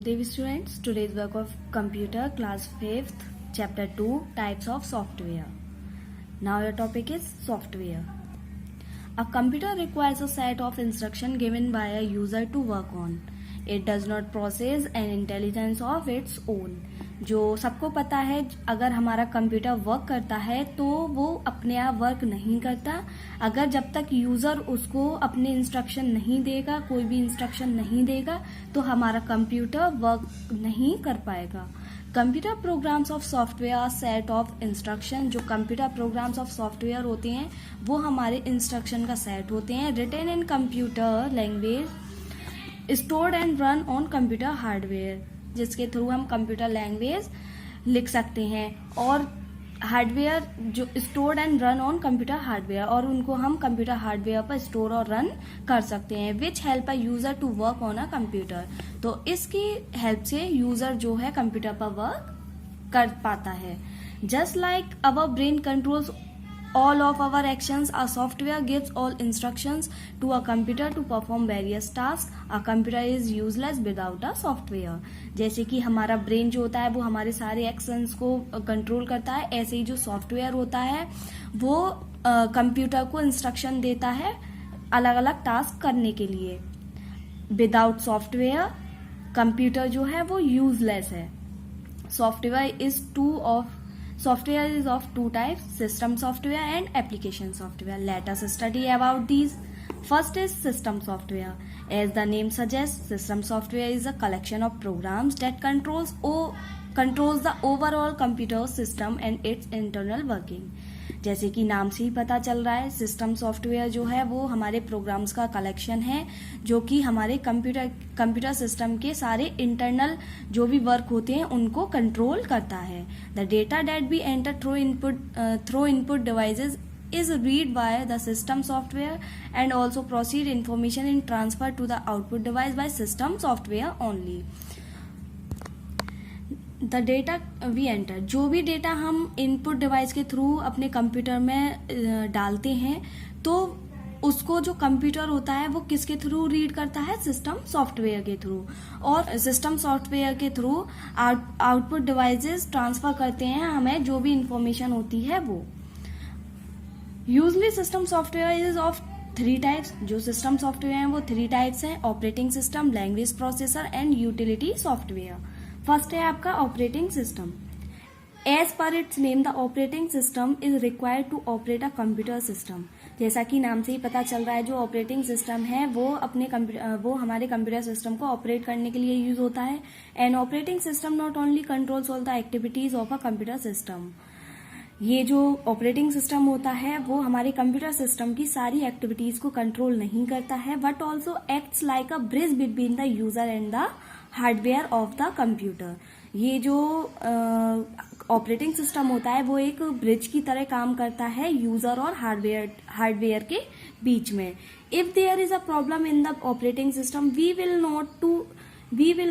Dear students, today's work of computer class 5th chapter 2 types of software. Now your topic is software. A computer requires a set of instructions given by a user to work on. It does not possess an intelligence of its own. जो सबको पता है, अगर हमारा computer work करता है तो वो अपने आप वर्क नहीं करता अगर जब तक यूजर उसको अपने इंस्ट्रक्शन नहीं देगा, कोई भी इंस्ट्रक्शन नहीं देगा तो हमारा कंप्यूटर वर्क नहीं कर पाएगा. Computer programs of software set of instruction. जो कंप्यूटर प्रोग्राम्स ऑफ सॉफ्टवेयर होते हैं वो हमारे इंस्ट्रक्शन का सेट होते हैं. Written in computer language, stored and run on computer hardware, जिसके थ्रू हम कंप्यूटर लैंग्वेज लिख सकते हैं. और हार्डवेयर जो stored and run on computer hardware, और उनको हम कंप्यूटर हार्डवेयर पर स्टोर और रन कर सकते हैं. Which help a user to work on a computer. तो इसकी हेल्प से यूजर जो है कंप्यूटर पर वर्क कर पाता है. Just like our brain controls all of our actions, a software gives all instructions to a computer to perform various tasks. A computer is useless without a software. जैसे कि हमारा brain जो होता है वो हमारे सारे एक्शंस को कंट्रोल करता है, ऐसे ही जो सॉफ्टवेयर होता है वो कंप्यूटर को इंस्ट्रक्शन देता है अलग अलग टास्क करने के लिए. विदाउट सॉफ्टवेयर कंप्यूटर जो है वो यूजलेस है. Software is of two types, system software and application software. Let us study about these. First is system software. As the name suggests, system software is a collection of programs that controls the overall computer system and its internal working. जैसे कि नाम से ही पता चल रहा है, system software जो है वो हमारे प्रोग्राम्स का कलेक्शन है जो कि हमारे कंप्यूटर सिस्टम के सारे इंटरनल जो भी वर्क होते हैं उनको कंट्रोल करता है. The data that be enter through input devices is read by the system software and also proceed information in transfer to the output device by system software only. The data we enter, जो भी data हम input device के through अपने computer में डालते हैं तो उसको जो कंप्यूटर होता है वो किसके थ्रू रीड करता है, सिस्टम सॉफ्टवेयर के थ्रू. और सिस्टम सॉफ्टवेयर के थ्रू आउटपुट डिवाइसेस ट्रांसफर करते हैं हमें जो भी इंफॉर्मेशन होती है वो. Usually system software is of 3 types. जो सिस्टम सॉफ्टवेयर हैं वो 3 टाइप्स हैं, operating system, language processor and utility software. First है आपका operating system. As per its name the operating system is required to operate a computer system. जैसा कि नाम से ही पता चल रहा है, जो ऑपरेटिंग सिस्टम है वो हमारे कंप्यूटर सिस्टम को ऑपरेट करने के लिए यूज होता है. And operating system not only controls all the activities of a computer system. ये जो ऑपरेटिंग सिस्टम होता है वो हमारे कंप्यूटर सिस्टम की सारी एक्टिविटीज को कंट्रोल नहीं करता है, but also acts like a bridge between the user and the hardware of the computer. ये जो ऑपरेटिंग सिस्टम होता है वो एक ब्रिज की तरह काम करता है यूजर और हार्डवेयर के बीच में. If there is a problem in the operating system we will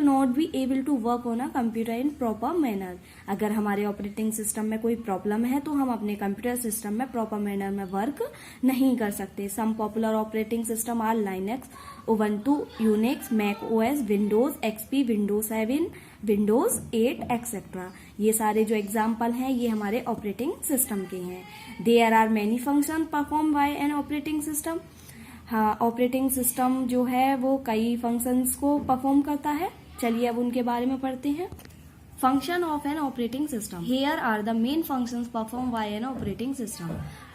not be able to work on a computer in proper manner. अगर हमारे ऑपरेटिंग सिस्टम में कोई प्रॉब्लम है तो हम अपने कंप्यूटर सिस्टम में प्रॉपर मैनर में वर्क नहीं कर सकते. Some popular operating system are Linux, Ubuntu, Unix, Mac OS, Windows XP, Windows 7, Windows 8 etcetera. ये सारे जो एग्जाम्पल हैं ये हमारे ऑपरेटिंग सिस्टम के हैं. There are many function perform by an operating system. हाँ, ऑपरेटिंग सिस्टम जो है वो कई फंक्शंस को परफॉर्म करता है. चलिए अब उनके बारे में पढ़ते हैं. Function of an operating system. Here are the main functions perform by an operating system.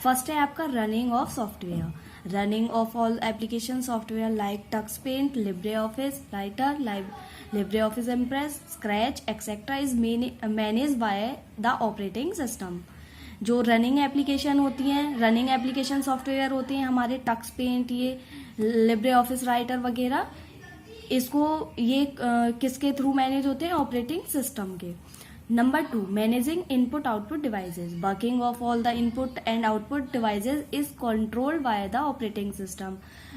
First है आपका running of software. Running of all application software like Tux Paint, libre office writer, libre office impress, scratch etcetera is manage by the operating system. जो running application होती हैं, running application software होते हैं हमारे Tux Paint, ये libre office writer वगैरह, इसको ये किसके थ्रू मैनेज होते हैं, ऑपरेटिंग सिस्टम के. Number 2, managing input output devices. Working of all the input and output devices is controlled by the operating system.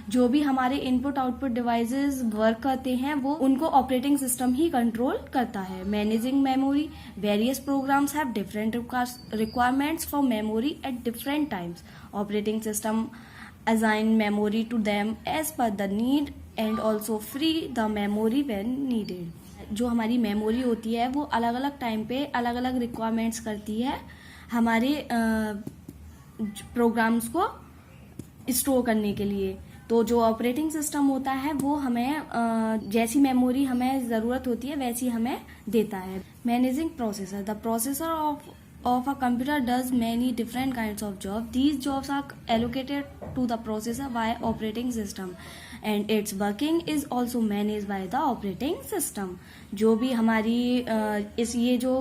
जो भी हमारे इनपुट आउटपुट डिवाइसेस वर्क करते हैं वो उनको ऑपरेटिंग सिस्टम ही कंट्रोल करता है. Managing memory. Various programs have different requirements for memory at different times. Operating system assign memory to them as per the need and also free the memory when needed. जो हमारी memory होती है वो अलग अलग time पे अलग अलग रिक्वायरमेंट्स करती है हमारे प्रोग्राम्स को स्टोर करने के लिए। तो जो ऑपरेटिंग सिस्टम होता है वो हमें जैसी मेमोरी हमें जरूरत होती है वैसी हमें देता है। Managing processor, the processor of a computer does many different kinds of jobs. These jobs are allocated to the processor by operating system and its working is also managed by the operating system. जो भी हमारी ये जो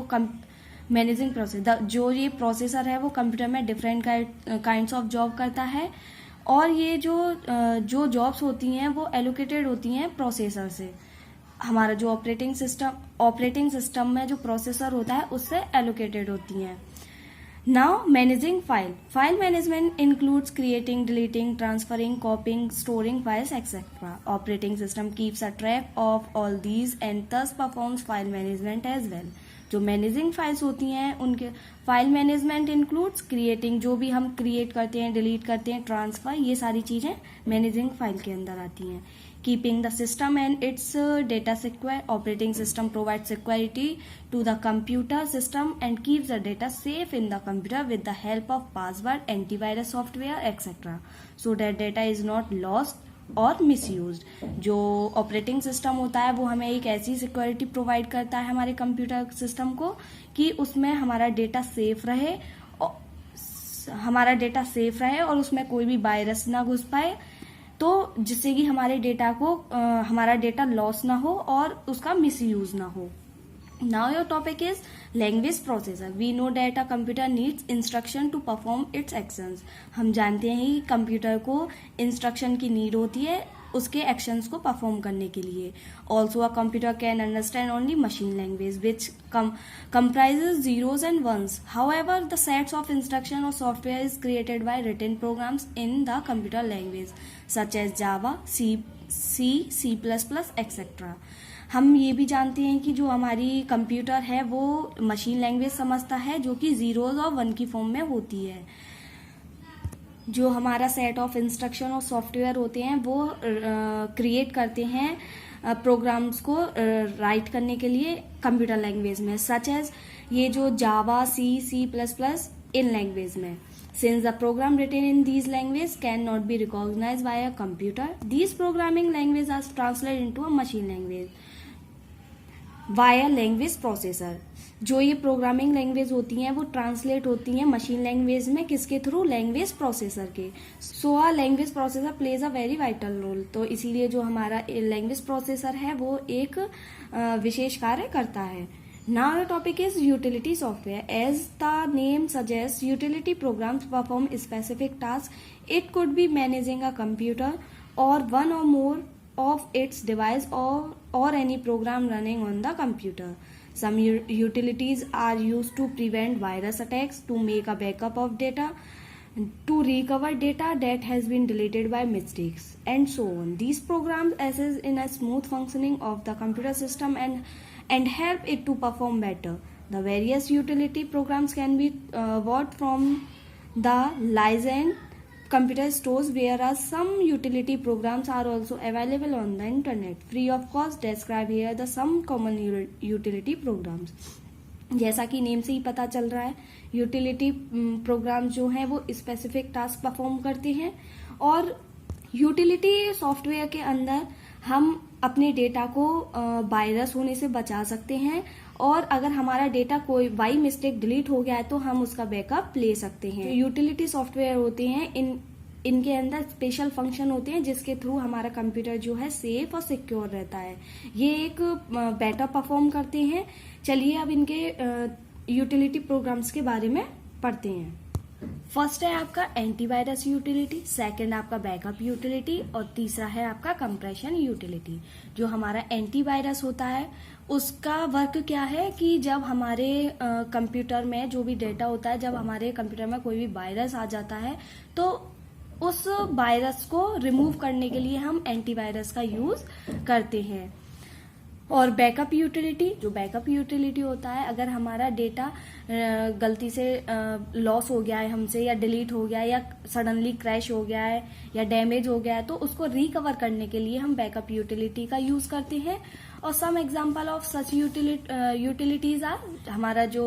managing processor, जो ये processor है वो computer में डिफरेंट काइंड्स ऑफ जॉब करता है और ये जो जॉब्स होती हैं वो एलोकेटेड होती हैं प्रोसेसर से। हमारा जो ऑपरेटिंग सिस्टम में जो प्रोसेसर होता है उससे एलोकेटेड होती हैं। Now managing file management includes creating, deleting, transferring, copying, storing files etcetera. Operating system keeps a track of all these and thus performs file management as well. जो managing files होती हैं उनके file management includes creating, जो भी हम create करते हैं, delete करते हैं, ट्रांसफर, ये सारी चीजें मैनेजिंग फाइल के अंदर आती हैं। Keeping the system and its data secure. Operating system provides security to the computer system and keeps the data safe in the computer with the help of password, antivirus software, etc. so that data is not lost और misused. जो operating system होता है वो हमें एक ऐसी security provide करता है हमारे कंप्यूटर सिस्टम को कि उसमें हमारा डेटा सेफ रहे और उसमें कोई भी वायरस ना घुस पाए, तो जिससे कि हमारा डेटा लॉस ना हो और उसका मिसयूज ना हो। Now your topic is language processor. We know that a computer needs instruction to perform its actions. हम जानते हैं कि कंप्यूटर को इंस्ट्रक्शन की नीड होती है उसके एक्शंस को परफॉर्म करने के लिए। Also a computer can understand only machine language which comprises zeros and ones. However, the sets of instruction or software is created by written programs in the computer language such as Java, C++, etc. हम ये भी जानते हैं कि जो हमारी computer है वो मशीन लैंग्वेज समझता है जो कि जीरोज और वन की फॉर्म में होती है। जो हमारा सेट ऑफ इंस्ट्रक्शन और सॉफ्टवेयर होते हैं वो क्रिएट करते हैं प्रोग्राम्स को राइट करने के लिए कंप्यूटर लैंग्वेज में, सच एज ये जो जावा, C++ इन लैंग्वेज में। Since the program written in these languages cannot be recognized by a computer, these programming languages are translated into a machine language via language processor. जो ये programming language होती हैं वो translate होती हैं machine language में, किसके थ्रू? लैंग्वेज प्रोसेसर के। So a language processor plays a very vital role. तो इसीलिए जो हमारा लैंग्वेज प्रोसेसर है वो एक विशेष कार्य करता है। Now the topic is utility software. As the name suggests, utility programs perform specific tasks. It could be managing a computer or one or more of its device or any program running on the computer. Some utilities are used to prevent virus attacks, to make a backup of data, to recover data that has been deleted by mistakes, and so on. These programs assist in a smooth functioning of the computer system and help it to perform better. The various utility programs can be bought from the licensed computer stores, whereas some utility programs are also available on the internet free of cost. Describe here the some common utility programs. जैसा कि name से ही पता चल रहा है, utility programme जो हैं वो स्पेसिफिक टास्क परफॉर्म करते हैं और यूटिलिटी सॉफ्टवेयर के अंदर हम अपने डेटा को वायरस होने से बचा सकते हैं और अगर हमारा डेटा कोई बाई मिस्टेक डिलीट हो गया है तो हम उसका बैकअप ले सकते हैं। यूटिलिटी सॉफ्टवेयर होते हैं इनके अंदर स्पेशल फंक्शन होते हैं जिसके थ्रू हमारा कंप्यूटर जो है सेफ और सिक्योर रहता है। ये एक बेटर परफॉर्म करते हैं। चलिए अब इनके यूटिलिटी प्रोग्राम्स के बारे में पढ़ते हैं। फर्स्ट है आपका एंटीवायरस यूटिलिटी, सेकंड आपका बैकअप यूटिलिटी और तीसरा है आपका कंप्रेशन यूटिलिटी। जो हमारा एंटीवायरस होता है उसका वर्क क्या है कि जब हमारे कंप्यूटर में जो भी डेटा होता है, जब हमारे कंप्यूटर में कोई भी वायरस आ जाता है तो उस वायरस को रिमूव करने के लिए हम एंटीवायरस का यूज करते हैं। और बैकअप यूटिलिटी, जो बैकअप यूटिलिटी होता है अगर हमारा डेटा गलती से लॉस हो गया है हमसे या डिलीट हो गया है या सडनली क्रैश हो गया है या डैमेज हो गया है तो उसको रिकवर करने के लिए हम बैकअप यूटिलिटी का यूज करते हैं। और some example of such utilities are, हमारा जो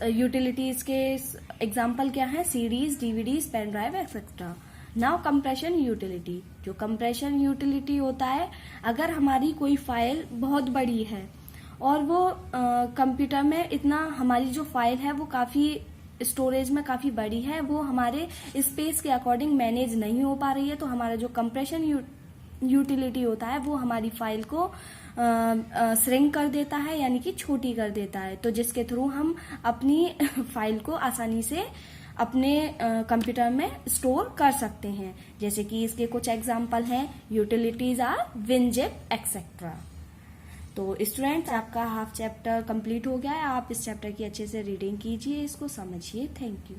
यूटिलिटीज के एग्जांपल क्या है, CDs, DVDs, pen drive etcetera. Now compression utility, जो कंप्रेशन यूटिलिटी होता है, अगर हमारी कोई फाइल बहुत बड़ी है और वो कंप्यूटर में इतना, हमारी जो फाइल है वो काफी स्टोरेज में काफी बड़ी है, वो हमारे स्पेस के अकॉर्डिंग मैनेज नहीं हो पा रही है, तो हमारा जो कंप्रेशन यूटिलिटी होता है वो हमारी फाइल को श्रिंक कर देता है, यानी कि छोटी कर देता है, तो जिसके थ्रू हम अपनी फाइल को आसानी से अपने कंप्यूटर में स्टोर कर सकते हैं। जैसे कि इसके कुछ एग्जांपल हैं, यूटिलिटीज आर विनजिप एक्सेट्रा। तो स्टूडेंट्स, आपका हाफ चैप्टर कंप्लीट हो गया है। आप इस चैप्टर की अच्छे से रीडिंग कीजिए, इसको समझिए। Thank you.